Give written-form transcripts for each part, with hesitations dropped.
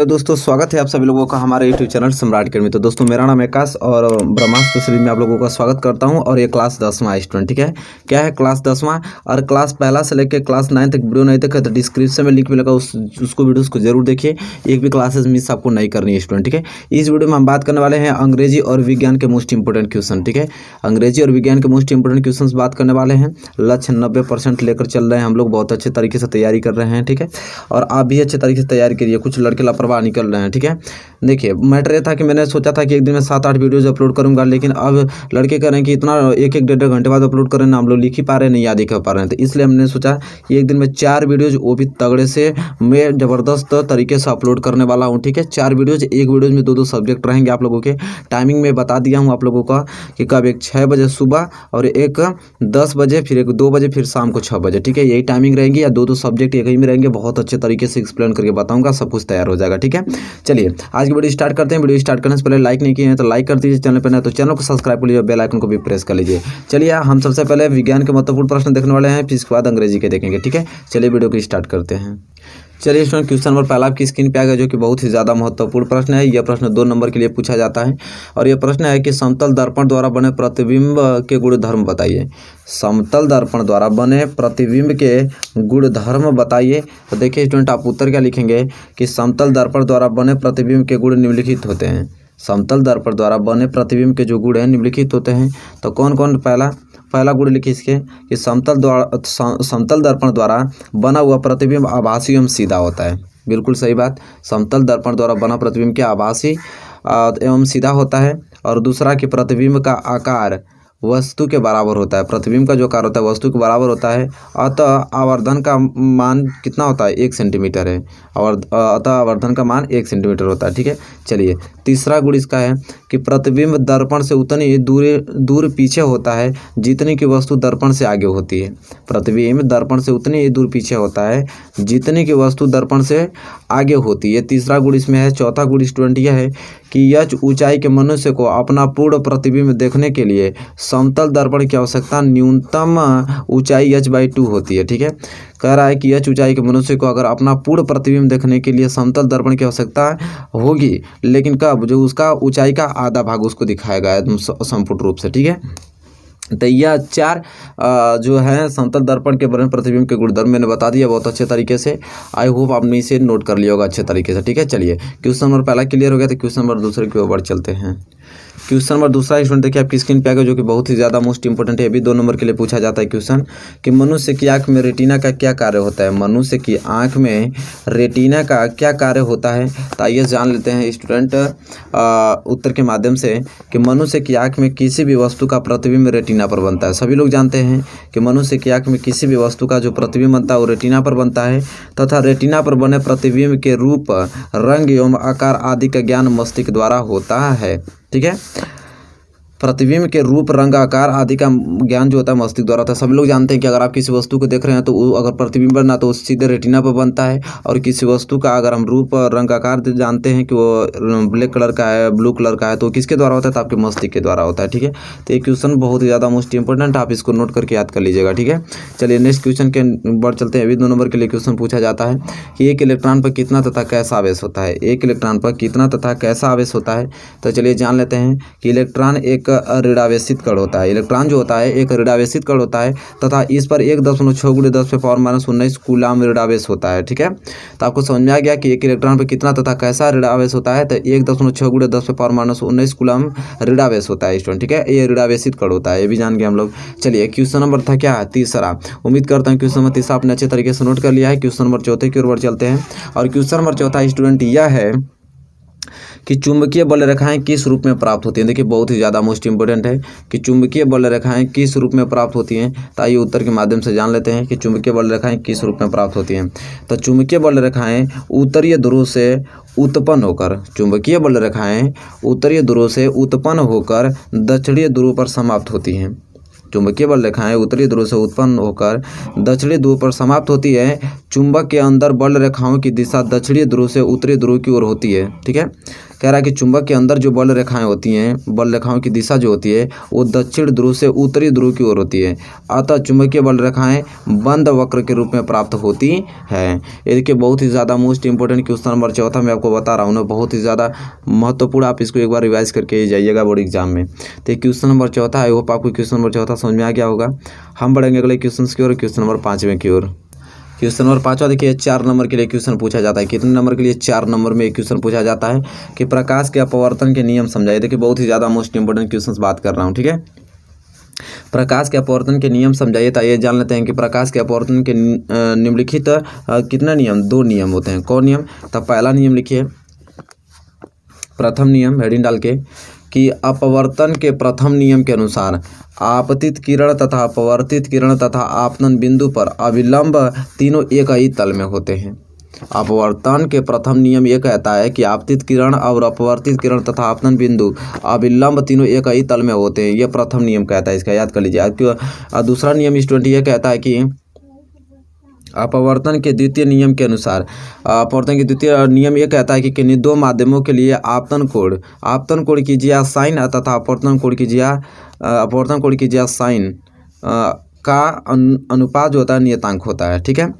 तो दोस्तों स्वागत है आप सभी लोगों का हमारे यूट्यूब चैनल सम्राट अकेडमी। तो दोस्तों मेरा नाम है आकाश और ब्रह्मास्त्र सीरीज में आप लोगों का स्वागत करता हूं। और ये क्लास 10वां स्टूडेंट, ठीक है। क्या है क्लास 10वां और क्लास पहला से लेकर क्लास 9 तक वीडियो नहीं देखा तो डिस्क्रिप्शन में लिंक मिलेगा, उसको वीडियोस को जरूर देखिए। एक भी क्लासेस मिस आपको नहीं करनी है स्टूडेंट, ठीक है। इस वीडियो में हम बात करने वाले हैं अंग्रेजी और विज्ञान के मोस्ट इंपोर्टेंट क्वेश्चन, ठीक है। अंग्रेजी और विज्ञान के मोस्ट इंपोर्टेंट क्वेश्चन बात करने वाले हैं। लक्ष्य 90% लेकर चल रहे हैं हम लोग, बहुत अच्छे तरीके से तैयारी कर रहे हैं, ठीक है। और आप भी अच्छे तरीके से तैयारी करिए, कुछ लड़के लापरवाह निकल रहे हैं, ठीक है। देखिए मैटर ये था कि मैंने सोचा था कि एक दिन में 7-8 वीडियोज अपलोड करूंगा, लेकिन अब लड़के कह रहे हैं कि इतना एक डेढ़ घंटे बाद अपलोड करें ना, हम लोग लिख ही पा रहे हैं नहीं याद ही कर पा रहे हैं। तो इसलिए हमने सोचा कि एक दिन में 4 वीडियोज, वो भी तगड़े से मैं ज़बरदस्त तरीके से अपलोड करने वाला हूँ, ठीक है। 4 वीडियोज, एक वीडियोज में 2-2 सब्जेक्ट रहेंगे आप लोगों के। टाइमिंग में बता दिया हूँ आप लोगों का कि कब एक 6 बजे सुबह और एक 10 बजे, फिर एक 2 बजे, फिर शाम को 6 बजे, ठीक है। यही टाइमिंग रहेंगी, या 2-2 सब्जेक्ट एक ही में रहेंगे। बहुत अच्छे तरीके से एक्सप्लेन करके बताऊँगा, सब कुछ तैयार हो जाएगा, ठीक है। चलिए आज की वीडियो स्टार्ट करते हैं। वीडियो स्टार्ट करने से पहले लाइक नहीं किए हैं तो लाइक कर दीजिए, चैनल पर नहीं तो चैनल को सब्सक्राइब कर लीजिए, बेल आइकन को भी प्रेस कर लीजिए। चलिए हम सबसे पहले विज्ञान के महत्वपूर्ण प्रश्न देखने वाले हैं, फिर इसके बाद अंग्रेजी के देखेंगे, ठीक है। चलिए वीडियो को स्टार्ट करते हैं। चलिए स्टूडेंट, क्वेश्चन नंबर पहला आपकी स्क्रीन पे आ गया, जो कि बहुत ही ज़्यादा महत्वपूर्ण प्रश्न है। यह प्रश्न 2 नंबर के लिए पूछा जाता है और यह प्रश्न है कि समतल दर्पण द्वारा बने प्रतिबिंब के गुणधर्म बताइए। समतल दर्पण द्वारा बने प्रतिबिंब के गुणधर्म बताइए। तो देखिए स्टूडेंट, आप उत्तर क्या लिखेंगे कि समतल दर्पण द्वारा बने प्रतिबिंब के गुण निम्नलिखित होते हैं। समतल दर्पण द्वारा बने प्रतिबिंब के जो गुण हैं निम्नलिखित होते हैं। तो कौन कौन? पहला गुण लिखिए इसके कि समतल दर्पण द्वारा बना हुआ प्रतिबिंब आभासी एवं सीधा होता है। बिल्कुल सही बात। समतल दर्पण द्वारा बना प्रतिबिंब क्या आभासी एवं सीधा होता है। और दूसरा कि प्रतिबिंब का आकार वस्तु के बराबर होता है। प्रतिबिंब का जो आकार होता है वस्तु के बराबर होता है। अतः आवर्धन का मान कितना होता है? 1 सेंटीमीटर है। और अतः आवर्धन का मान 1 सेंटीमीटर होता है, ठीक है। चलिए तीसरा गुण इसका है कि प्रतिबिंब दर्पण से उतनी दूर पीछे होता है जितनी की वस्तु दर्पण से आगे होती है। प्रतिबिंब दर्पण से उतनी ही दूर पीछे होता है जितनी की वस्तु दर्पण से आगे होती है। तीसरा गुण इसमें है। चौथा गुण स्टूडेंट यह है कि यह ऊंचाई के मनुष्य को अपना पूर्ण प्रतिबिंब देखने के लिए समतल दर्पण की आवश्यकता न्यूनतम ऊंचाई h/2 होती है, ठीक है। कह रहा है कि h ऊंचाई के मनुष्य को अगर अपना पूर्ण प्रतिबिंब देखने के लिए समतल दर्पण की आवश्यकता होगी, लेकिन कब? जो उसका ऊंचाई का आधा भाग उसको दिखाएगा एकदम संपूर्ण रूप से, ठीक है। तो यह 4 जो है समतल दर्पण के बने प्रतिबिंब के गुणधर्म मैंने बता दिया बहुत अच्छे तरीके से। आई होप आपने इसे नोट कर लिया होगा अच्छे तरीके से, ठीक है। चलिए क्वेश्चन नंबर पहला क्लियर हो गया, तो क्वेश्चन नंबर दूसरे की ओर चलते हैं। क्वेश्चन नंबर दूसरा स्टूडेंट देखिए आपकी स्क्रीन पे आ गया, जो कि बहुत ही ज़्यादा मोस्ट इंपोर्टेंट है। अभी 2 नंबर के लिए पूछा जाता है क्वेश्चन कि मनुष्य की आंख में रेटिना का क्या कार्य होता है। मनुष्य की आंख में रेटिना का क्या कार्य होता है? तो आइए जान लेते हैं स्टूडेंट उत्तर के माध्यम से कि मनुष्य की आंख में किसी भी वस्तु का प्रतिबिंब रेटिना पर बनता है। सभी लोग जानते हैं कि मनुष्य की आंख में किसी भी वस्तु का जो प्रतिबिंब बनता है वो रेटिना पर बनता है, तथा रेटिना पर बने प्रतिबिंब के रूप, रंग एवं आकार आदि का ज्ञान मस्तिष्क द्वारा होता है, ठीक है। प्रतिबिंब के रूप, रंग, आकार आदि का ज्ञान जो होता है मस्तिष्क द्वारा होता है। सभी लोग जानते हैं कि अगर आप किसी वस्तु को देख रहे हैं तो वो अगर प्रतिबिंब बनना तो सीधे रेटिना पर बनता है, और किसी वस्तु का अगर हम रूप, रंग, आकार जानते हैं कि वो ब्लैक कलर का है, ब्लू कलर का है, तो किसके द्वारा होता है? तो आपके मस्तिष्क के द्वारा होता है, ठीक है। तो ये क्वेश्चन बहुत ही ज़्यादा मोस्ट इंपोर्टेंट, आप इसको नोट करके याद कर लीजिएगा, ठीक है। चलिए नेक्स्ट क्वेश्चन के बढ़ चलते हैं। अभी 2 नंबर के लिए क्वेश्चन पूछा जाता है कि एक इलेक्ट्रॉन पर कितना तथा कैसा आवेश होता है। एक इलेक्ट्रॉन पर कितना तथा कैसा आवेश होता है? तो चलिए जान लेते हैं कि इलेक्ट्रॉन एक ऋणावेशित कण होता है। इलेक्ट्रॉन जो होता है एक ऋणावेशित कण होता है, तथा इस पर 1.6 × 10⁻⁻19 कूलाम ऋणावेश होता है, ठीक है। तो आपको समझ में आ गया कि एक इलेक्ट्रॉन पर कितना तथा कैसा ऋणावेश होता है। तो 1.6 × 10⁻⁻19 कूलाम ऋणावेश होता है स्टूडेंट, ठीक है। ये ऋणावेशित कण होता है, ये भी जान गए हम लोग। चलिए क्वेश्चन नंबर था क्या? तीसरा। उम्मीद करता हूँ क्वेश्चन नंबर तीसरा आपने अच्छे तरीके से नोट कर लिया है। क्वेश्चन नंबर चौथे की ओर बढ़ चलते हैं। और क्वेश्चन नंबर चौथा स्टूडेंट यह है कि चुंबकीय बल रेखाएं किस रूप में प्राप्त होती हैं। देखिए बहुत ही ज़्यादा मोस्ट इंपोर्टेंट है कि चुंबकीय बल रेखाएं किस रूप में प्राप्त होती हैं। तो आइए उत्तर के माध्यम से जान लेते हैं कि चुंबकीय बल रेखाएं किस रूप में प्राप्त होती हैं। तो चुंबकीय बल रेखाएं उत्तरीय ध्रुव से उत्पन्न होकर, चुंबकीय बल रेखाएं उत्तरीय ध्रुव से उत्पन्न होकर दक्षिणीय ध्रुव पर समाप्त होती हैं। चुंबकीय बल रेखाएं उत्तरी ध्रुव से उत्पन्न होकर दक्षिणी ध्रुव पर समाप्त होती है। चुंबक के अंदर बल रेखाओं की दिशा दक्षिणी ध्रुव से उत्तरी ध्रुव की ओर होती है, ठीक है। कह रहा है कि चुंबक के अंदर जो बल रेखाएं होती हैं, बल रेखाओं की दिशा जो होती है वो दक्षिण ध्रुव से उत्तरी ध्रुव की ओर होती है। अतः चुंबकीय बल रेखाएं बंद वक्र के रूप में प्राप्त होती है। ये देखिए बहुत ही ज़्यादा मोस्ट इंपॉर्टेंट क्वेश्चन नंबर चौथा मैं आपको बता रहा हूँ ना, बहुत ही ज़्यादा महत्वपूर्ण। आप इसको एक बार रिवाइज करके जाइएगा बोर्ड एग्जाम में। तो क्वेश्चन नंबर चौथा, आई होप आपको क्वेश्चन नंबर चौथा समझ में आ गया होगा। हम बढ़ेंगे अगले क्वेश्चन की ओर, क्वेश्चन नंबर 5वें की ओर। क्वेश्चन नंबर 5वां देखिए 4 नंबर के लिए क्वेश्चन पूछा जाता है। कितने नंबर के लिए? 4 नंबर में एक क्वेश्चन पूछा जाता है कि प्रकाश के अपवर्तन के नियम समझाइए। देखिए बहुत ही ज़्यादा मोस्ट इंपोर्टेंट क्वेश्चन बात कर रहा हूँ, ठीक है। प्रकाश के अपवर्तन के नियम समझाइए। तो ये जान लेते हैं कि प्रकाश के अपवर्तन के निम्नलिखित कितना नियम? 2 नियम होते हैं। कौन नियम? तो पहला नियम लिखिए, प्रथम नियम हेडिंग डाल के, कि अपवर्तन के प्रथम नियम के अनुसार आपतित किरण तथा अपवर्तित किरण तथा आपतन बिंदु पर अविलंब तीनों एक ही तल में होते हैं। अपवर्तन के प्रथम नियम ये कहता है कि आपतित किरण और अपवर्तित किरण तथा आपतन बिंदु अविलंब तीनों एक ही तल में होते हैं। ये प्रथम नियम कहता है, इसका याद कर लीजिए। दूसरा नियम स्टूडेंट ये कहता है कि अपवर्तन के द्वितीय नियम के अनुसार, अपवर्तन के द्वितीय नियम ये कहता है कि किन्हीं 2 माध्यमों के लिए आपतन कोण कीजिए साइन तथा अपवर्तन कोण कीजिए साइन का अनुपात जो होता है नियतांक होता है, ठीक है।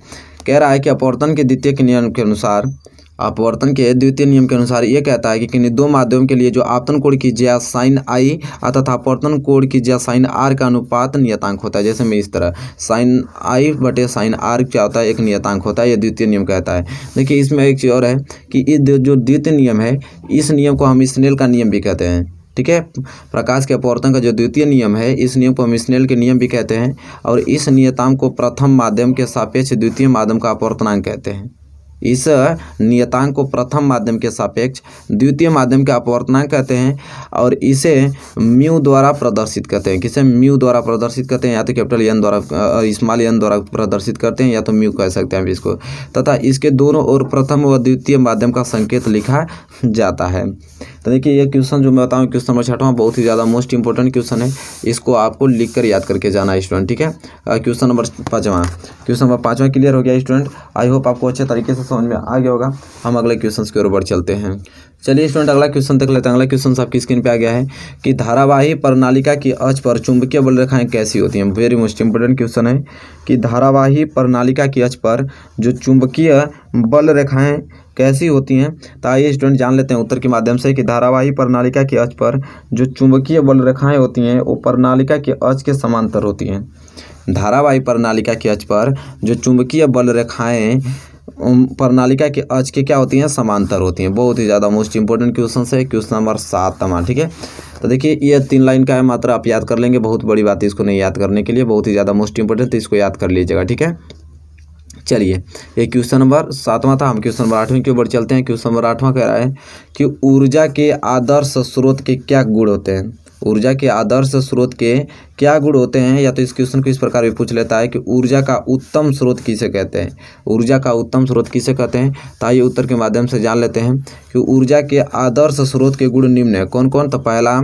कह रहा है कि अपवर्तन के द्वितीय नियम के अनुसार, अपवर्तन के द्वितीय नियम के अनुसार ये कहता है कि किन्हीं 2 माध्यमों के लिए जो आपतन कोण की ज्या साइन आई तथा अपवर्तन कोण की ज्या साइन आर का अनुपात नियतांक होता है। जैसे मैं इस तरह साइन आई बटे साइन आर क्या होता है? एक नियतांक होता है। ये द्वितीय नियम कहता है। देखिए इसमें एक चीज़ और है कि जो द्वितीय नियम है, इस नियम को हम स्नेल का नियम भी कहते हैं, ठीक है। प्रकाश के अपवर्तन का जो द्वितीय नियम है, इस नियम को हम स्नेल के नियम भी कहते हैं। और इस नियतांक को प्रथम माध्यम के सापेक्ष द्वितीय माध्यम का अपवर्तनांक कहते हैं। इस नियतांक को प्रथम माध्यम के सापेक्ष द्वितीय माध्यम का अपवर्तनांक कहते हैं और इसे म्यू द्वारा प्रदर्शित करते हैं। किसे म्यू द्वारा प्रदर्शित करते हैं? या तो कैपिटल एन द्वारा, स्मॉल एन द्वारा प्रदर्शित करते हैं, या तो म्यू कह सकते हैं इसको। तथा इसके दोनों ओर प्रथम व द्वितीय माध्यम का संकेत लिखा जाता है। तो देखिए ये क्वेश्चन जो मैं बताऊँ, क्वेश्चन नंबर 6वां बहुत ही ज़्यादा मोस्ट इंपॉर्टेंट क्वेश्चन है। इसको आपको लिख कर याद करके जाना है स्टूडेंट, ठीक है। क्वेश्चन नंबर 5वां क्लियर हो गया स्टूडेंट। आई होप आपको अच्छे तरीके से समझ में आ गया होगा। हम अगले क्वेश्चन की ओर बढ़ चलते हैं। चलिए स्टूडेंट अगला क्वेश्चन देख लेते हैं। अगला क्वेश्चन आपकी स्क्रीन पे आ गया है कि धारावाही प्रणालिका की अक्ष पर चुंबकीय बल रेखाएं कैसी होती हैं। वेरी मोस्ट इंपोर्टेंट क्वेश्चन है कि धारावाही प्रणालिका की अक्ष पर जो चुंबकीय बल रेखाएं कैसी होती हैं। तो आइए स्टूडेंट जान लेते हैं उत्तर के माध्यम से कि धारावाही प्रणालिका की अक्ष पर जो चुंबकीय बल रेखाएं होती हैं वो प्रणालिका की अक्ष के समांतर होती हैं। धारावाही प्रणालिका की अक्ष पर जो चुंबकीय बल रेखाएं प्रणालिका के अक्ष के क्या होती हैं? समांतर होती हैं। बहुत ही ज़्यादा मोस्ट इंपोर्टेंट क्वेश्चन है, क्वेश्चन नंबर 7, ठीक है। तो देखिए ये 3 लाइन का है, मात्र आप याद कर लेंगे, बहुत बड़ी बात है इसको नहीं याद करने के लिए, बहुत ही ज़्यादा मोस्ट इंपोर्टेंट, तो इसको याद कर लीजिएगा, ठीक है। चलिए ये क्वेश्चन नंबर 7वां था। हम क्वेश्चन नंबर 8वें के ऊपर चलते हैं। क्वेश्चन नंबर 8वां कह रहा है कि ऊर्जा के आदर्श स्रोत के क्या गुण होते हैं। ऊर्जा के आदर्श स्रोत के क्या गुण होते हैं? या तो इस क्वेश्चन को इस प्रकार भी पूछ लेता है कि ऊर्जा का उत्तम स्रोत किसे कहते हैं। ऊर्जा का उत्तम स्रोत किसे कहते हैं? तो आइए उत्तर के माध्यम से जान लेते हैं कि ऊर्जा के आदर्श स्रोत के गुण निम्न है। कौन कौन? तो पहला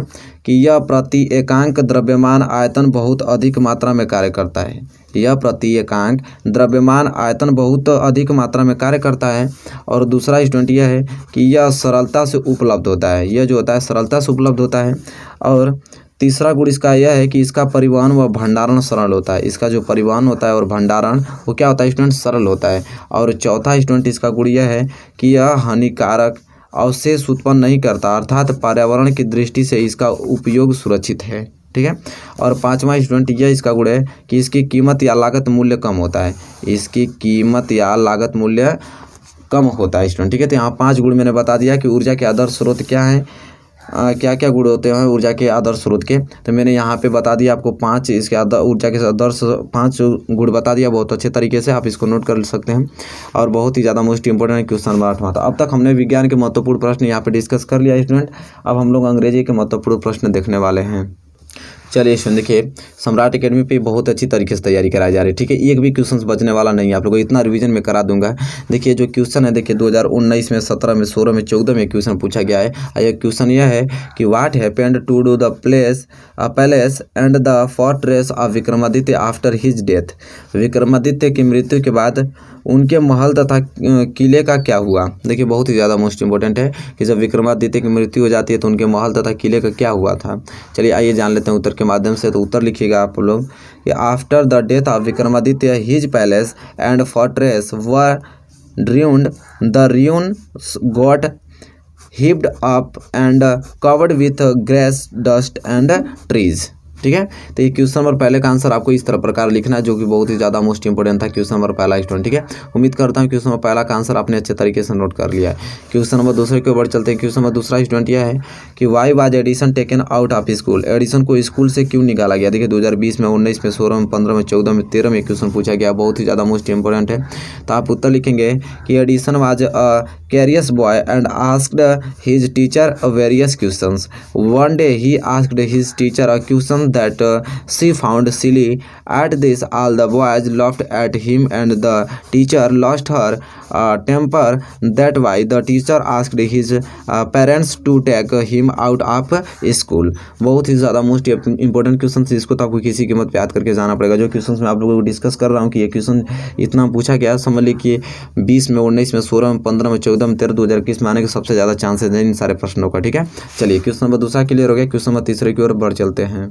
कि यह प्रति एकांक द्रव्यमान आयतन बहुत अधिक मात्रा में कार्य करता है। यह प्रति एकांक द्रव्यमान आयतन बहुत अधिक मात्रा में कार्य करता है। और दूसरा स्टूडेंट यह है कि यह सरलता से उपलब्ध होता है। यह जो होता है सरलता से उपलब्ध होता है। और तीसरा गुण इसका यह है कि इसका परिवहन व भंडारण सरल होता है। इसका जो परिवहन होता है और भंडारण वो क्या होता है स्टूडेंट? सरल होता है। और चौथा स्टूडेंट इसका गुण यह है कि यह हानिकारक अवशेष उत्पन्न नहीं करता, अर्थात पर्यावरण की दृष्टि से इसका उपयोग सुरक्षित है, ठीक है। और 5वां स्टूडेंट यह इसका गुण है कि इसकी कीमत या लागत मूल्य कम होता है। इसकी कीमत या लागत मूल्य कम होता है स्टूडेंट, ठीक है। तो यहाँ 5 गुण मैंने बता दिया कि ऊर्जा के आदर्श स्रोत क्या हैं, क्या क्या गुण होते हैं ऊर्जा के आदर्श स्रोत के। तो मैंने यहाँ पे बता दिया आपको 5 इसके ऊर्जा के आदर्श 5 गुण बता दिया बहुत अच्छे तरीके से, आप इसको नोट कर सकते हैं। और बहुत ही ज़्यादा मोस्ट इंपोर्टेंट क्वेश्चन नंबर 8वां था। अब तक हमने विज्ञान के महत्वपूर्ण प्रश्न यहाँ पे डिस्कस कर लिया स्टूडेंट। अब हम लोग अंग्रेजी के महत्वपूर्ण प्रश्न देखने वाले हैं। चलिए स्टूडेंट देखिए सम्राट एकेडमी पे बहुत अच्छी तरीके से तैयारी कराई जा रही है, ठीक है। एक भी क्वेश्चन बचने वाला नहीं है, आप लोगों को इतना रिवीजन में करा दूंगा। देखिए जो क्वेश्चन है, देखिए 2019 में, 17 में, 16 में, 14 में क्वेश्चन पूछा गया है। यह क्वेश्चन यह है कि what happened to do the palace and the fortress of Vikramaditya after his death. Vikramaditya की मृत्यु के बाद उनके महल तथा किले का क्या हुआ। देखिए बहुत ही ज़्यादा मोस्ट इंपॉर्टेंट है कि जब विक्रमादित्य की मृत्यु हो जाती है तो उनके महल तथा किले का क्या हुआ था। चलिए आइए जान लेते हैं उत्तर के माध्यम से। तो उत्तर लिखिएगा आप लोग कि after the death of Vikramaditya his palace and fortress were ruined, the ruins got heaped up and covered with grass, dust and trees। ठीक है, तो ये क्वेश्चन नंबर पहले का आंसर आपको इस तरह प्रकार लिखना है, जो कि बहुत ही ज़्यादा मोस्ट इंपोर्टेंट था क्वेश्चन नंबर पहला स्टूडेंट। ठीक है, उम्मीद करता हूँ क्वेश्चन नंबर पहला का आंसर आपने अच्छे तरीके से नोट कर लिया है। क्वेश्चन नंबर दूसरे के ऊपर चलते हैं। क्वेश्चन नंबर दूसरा स्टूडेंट यह है कि why was Edison taken out of school. Edison को स्कूल से क्यों निकाला गया। देखिए 2020 में, 19 में, 16 में, 15 में, 14 में, 13 में क्वेश्चन पूछा गया, बहुत ही ज़्यादा मोस्ट इंपोर्टेंट है। तो आप उत्तर लिखेंगे कि Edison was a curious boy and asked his teacher various questions. One day he asked his teacher a question that she found silly. At this, all the boys laughed at him and the teacher lost her temper. That why the teacher asked his parents to take him out of school। बहुत ही ज़्यादा most important question है, इसको तो आपको किसी कीमत पे याद करके जाना पड़ेगा। जो क्वेश्चन मैं आप लोगों को डिस्कस कर रहा हूँ कि ये क्वेश्चन इतना पूछा गया, समझ लीजिए 20 में, 19 में, 16 में, 15 में, 14 में, 13, 2021 में आने के सबसे ज़्यादा चांसेस हैं इन सारे प्रश्नों का। ठीक है, चलिए क्वेश्चन नंबर दूसरा क्लियर हो गया। क्वेश्चन नंबर तीसरे की ओर बढ़ चलते हैं।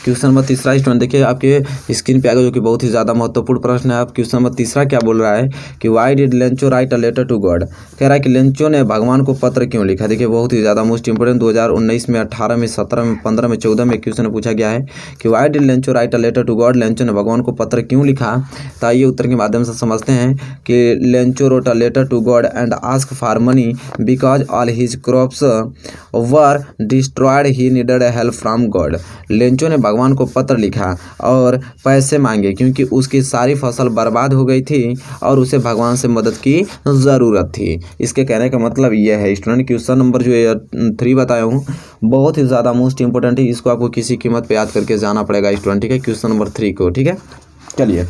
क्वेश्चन नंबर तीसरा स्टूडेंट देखिए आपके स्क्रीन पे आएगा, जो कि बहुत ही ज़्यादा महत्वपूर्ण प्रश्न है। आप क्वेश्चन नंबर तीसरा क्या बोल रहा है कि why did Lencho write a letter to God. कह रहा है कि लेंचो ने भगवान को पत्र क्यों लिखा। देखिए बहुत ही ज़्यादा मोस्ट इंपोर्टेंट 2019 में, 18 में, 17 में, 15 में, 14 में क्वेश्चन पूछा गया है कि why did Lencho write a letter to God. Lencho ने भगवान को पत्र क्यों लिखा। तो आइए उत्तर के माध्यम से समझते हैं कि Lencho wrote a letter to God and ask for money because all his crops were destroyed, he needed help from God. Lencho ने भगवान को पत्र लिखा और पैसे मांगे क्योंकि उसकी सारी फसल बर्बाद हो गई थी और उसे भगवान से मदद की ज़रूरत थी। इसके कहने का मतलब यह है स्टूडेंट, क्वेश्चन नंबर जो 3 बताया हूँ बहुत ही ज़्यादा मोस्ट इंपॉर्टेंट है, इसको आपको किसी कीमत पे याद करके जाना पड़ेगा स्टूडेंट। ठीक है, क्वेश्चन नंबर 3 को। ठीक है, चलिए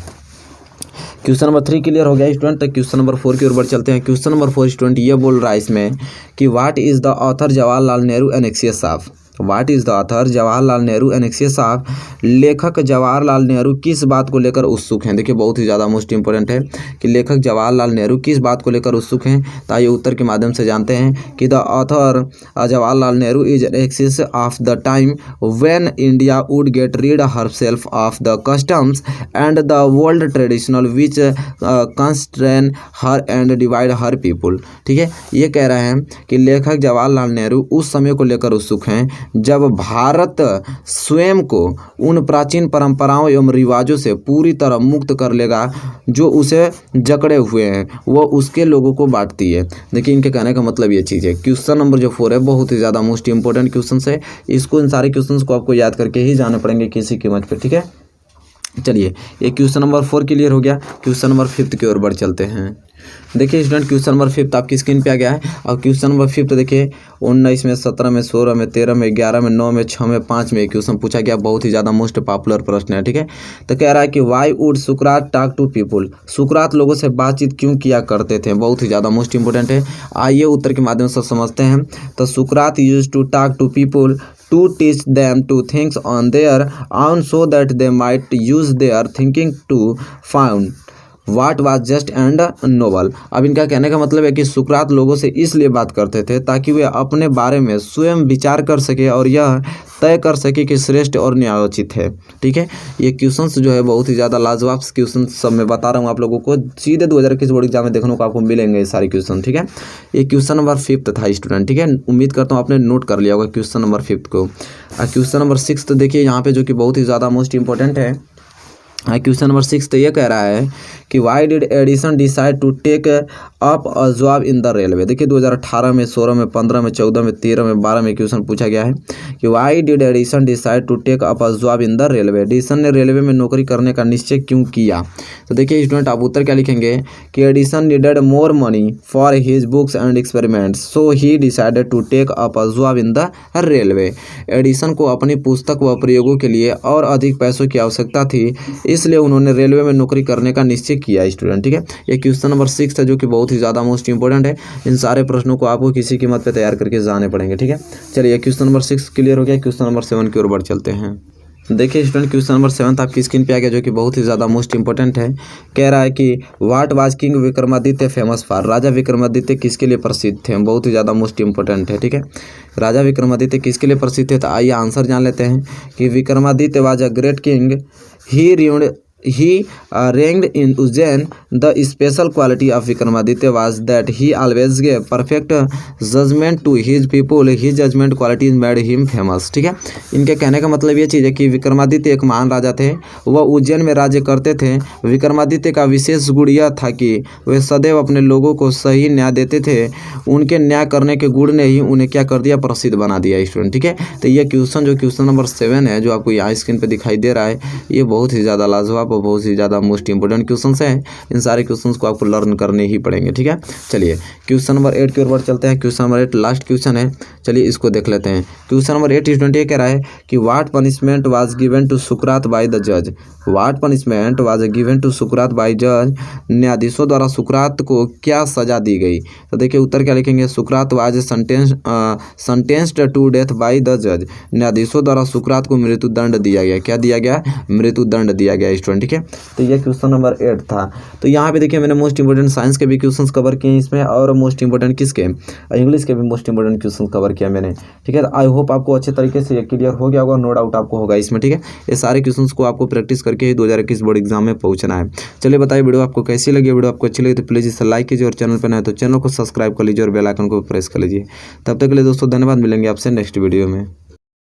क्वेश्चन नंबर 3 क्लियर हो गया स्टूडेंट। तो क्वेश्चन नंबर 4 की ओर बढ़ चलते हैं। क्वेश्चन नंबर 4 स्टूडेंट ये बोल रहा है इसमें कि what is the author Jawaharlal Nehru एनेक्सियस of. What is the author Jawaharlal Nehru एनेक्सियस of. लेखक जवाहरलाल नेहरू किस बात को लेकर उत्सुक हैं। देखिए बहुत ही ज़्यादा मोस्ट इंपॉर्टेंट है कि लेखक जवाहरलाल नेहरू किस बात को लेकर उत्सुक हैं। तो आइए उत्तर के माध्यम से जानते हैं कि the author Jawaharlal Nehru is anxious of the time when India would get rid herself of the customs and the world traditional which constrain her and divide her people. ठीक है, ये कह रहे हैं कि लेखक जवाहरलाल नेहरू उस समय को लेकर उत्सुक हैं जब भारत स्वयं को उन प्राचीन परंपराओं एवं रिवाजों से पूरी तरह मुक्त कर लेगा जो उसे जकड़े हुए हैं, वो उसके लोगों को बांटती है। देखिए इनके कहने का मतलब ये चीज़ है। क्वेश्चन नंबर जो 4 है बहुत ही ज़्यादा मोस्ट इंपॉर्टेंट क्वेश्चन है, इसको इन सारे क्वेश्चन को आपको याद करके ही जाने पड़ेंगे किसी कीमत पर। ठीक है, चलिए ये क्वेश्चन नंबर 4 क्लियर हो गया। क्वेश्चन नंबर 5 की ओर बढ़ चलते हैं। देखिए स्टूडेंट क्वेश्चन नंबर 5 आपकी स्क्रीन पे आ गया है और क्वेश्चन नंबर 5 देखिए 19 में, 17 में, 16 में, 13 में, 11 में, 9 में, 6 में, 5 में क्वेश्चन पूछा गया, बहुत ही ज़्यादा मोस्ट पॉपुलर प्रश्न है। ठीक है, तो कह रहा है कि why would Sukrat talk to people. सुकरात लोगों से बातचीत क्यों किया करते थे, बहुत ही ज़्यादा मोस्ट इंपॉर्टेंट है। आइए उत्तर के माध्यम से समझते हैं। तो सुकरात used to talk to people to teach them to think on their own so that they might use their thinking to find what was just and noble। अब इनका कहने का मतलब है कि सुकरात लोगों से इसलिए बात करते थे ताकि वे अपने बारे में स्वयं विचार कर सके और यह तय कर सके कि श्रेष्ठ और न्यायोचित है। ठीक है, ये क्वेश्चंस जो है बहुत ही ज़्यादा लाजवाब क्वेश्चन सब मैं बता रहा हूँ आप लोगों को, सीधे 2021 बोर्ड एग्जाम में देखने को आपको मिलेंगे ये सारे क्वेश्चन। ठीक है, ये क्वेश्चन नंबर 5 था स्टूडेंट। ठीक है, उम्मीद करता हूँ आपने नोट कर लिया होगा क्वेश्चन नंबर 5 को। क्वेश्चन नंबर 6 तो देखिए यहाँ पे जो कि बहुत ही ज़्यादा मोस्ट इंपॉर्टेंट है। क्वेश्चन नंबर 6 तो ये कह रहा है कि why did Edison decide to take up a job in the railway. देखिए 2018 में, 16 में, 15 में, 14 में, 13 में, 12 में क्वेश्चन पूछा गया है कि why did Edison decide to take up a job in the railway. Edison ने रेलवे में नौकरी करने का निश्चय क्यों किया। तो देखिए स्टूडेंट आप उत्तर क्या लिखेंगे कि Edison needed more money for his books and experiments so he decided to take up a job in the railway. Edison को अपनी पुस्तक व प्रयोगों के लिए और अधिक पैसों की आवश्यकता थी, इसलिए उन्होंने रेलवे में नौकरी करने का निश्चय किया स्टूडेंट। ठीक है, ये क्वेश्चन नंबर 6 है जो कि बहुत ही ज़्यादा मोस्ट इंपॉर्टेंट है। इन सारे प्रश्नों को आपको किसी कीमत पे तैयार करके जाने पड़ेंगे। ठीक है, चलिए क्वेश्चन नंबर 6 क्लियर हो गया। क्वेश्चन नंबर 7 की ओर बढ़ चलते हैं। देखिए स्टूडेंट क्वेश्चन नंबर 7 आपकी स्क्रीन पे आ गया, जो कि बहुत ही ज़्यादा मोस्ट इंपॉर्टेंट है। कह रहा है कि what was king Vikramaditya famous for. राजा विक्रमादित्य किसके लिए प्रसिद्ध थे, बहुत ही ज़्यादा मोस्ट इंपॉर्टेंट है। ठीक है, राजा विक्रमादित्य किसके लिए प्रसिद्ध थे, तो आइए आंसर जान लेते हैं कि Vikramaditya was a great king. He reigned in Ujjain. The special quality of Vikramaditya was that he always gave perfect judgment to his people. His judgment qualities made him famous. ठीक है, इनके कहने का मतलब ये चीज़ है कि विक्रमादित्य एक महान राजा थे, वह उज्जैन में राज्य करते थे। विक्रमादित्य का विशेष गुण यह था कि वे सदैव अपने लोगों को सही न्याय देते थे। उनके न्याय करने के गुण ने ही उन्हें क्या कर दिया, प्रसिद्ध बना दिया स्टूडेंट। ठीक है, तो ये क्वेश्चन जो क्वेश्चन नंबर 7 है, जो आपको यहाँ स्क्रीन पे दिखाई दे रहा है, ये बहुत ही ज़्यादा लाजवाब और बहुत ही ज़्यादा मोस्ट इंपॉर्टेंट क्वेश्चंस हैं। इन सारे क्वेश्चंस को आपको लर्न करने ही पड़ेंगे। ठीक है, चलिए क्वेश्चन नंबर 8 की ओर बढ़ चलते हैं। क्वेश्चन नंबर 8 लास्ट क्वेश्चन है, चलिए इसको देख लेते हैं। क्वेश्चन नंबर 8 स्टूडेंट ये कह रहा है कि what punishment was given to सुकरात बाय द जज। What punishment was given to सुकरात बाय जज। न्यायाधीशों द्वारा सुकरात को क्या सजा दी गई। तो देखिए उत्तर क्या लिखेंगे, सुकरात was sentenced to death by the जज। न्यायाधीशों द्वारा सुकरात को मृत्यु दंड दिया गया। क्या दिया गया, मृत्यु दंड दिया गया स्टूडेंट। ठीक है, तो ये क्वेश्चन नंबर 8 था। तो यहाँ पे देखिए मैंने मोस्ट इंपोर्टेंट साइंस के भी क्वेश्चंस कवर किए हैं इसमें, और मोस्ट इंपोर्टेंट किसके, इंग्लिश के भी मोस्ट इंपोर्टेंट क्वेश्चन कवर किया मैंने। ठीक है, आई होप आपको अच्छे तरीके से ये क्लियर हो गया होगा, नो डाउट आपको होगा इसमें। ठीक है, ये सारे क्वेश्चंस को आपको प्रैक्टिस करके ही 2021 बोर्ड एग्जाम में पहुंचना है। चलिए बताइए वीडियो आपको कैसी लगी। वीडियो आपको अच्छी लगी तो प्लीज़ इसे लाइक कीजिए, और चैनल पर नए हैं तो चैनल को सब्सक्राइब कर लीजिए और बेल आइकन को प्रेस कर लीजिए। तब तक के लिए दोस्तों धन्यवाद, मिलेंगे आपसे नेक्स्ट वीडियो में।